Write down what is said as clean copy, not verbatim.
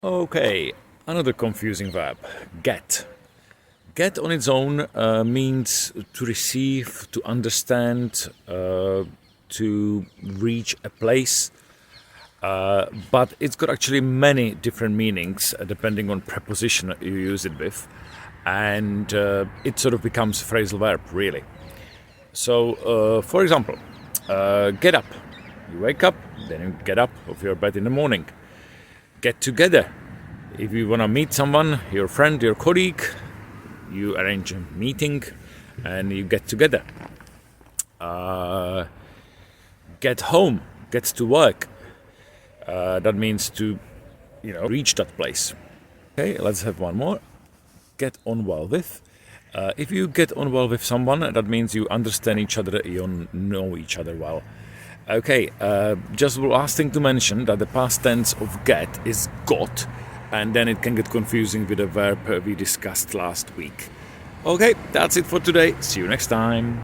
Okay, another confusing verb, get. Get on its own means to receive, to understand, to reach a place, but it's got actually many different meanings depending on preposition you use it with, and it sort of becomes a phrasal verb, really. So, for example, get up. You wake up, then you get up of your bed in the morning. Get together. If you want to meet someone, your friend, your colleague, you arrange a meeting and you get together. Get home, get to work. That means to, reach that place. Okay, let's have one more. Get on well with. If you get on well with someone, that means you understand each other, you know each other well. Okay, just last thing to mention that the past tense of get is got, and then it can get confusing with the verb we discussed last week. Okay, that's it for today. See you next time.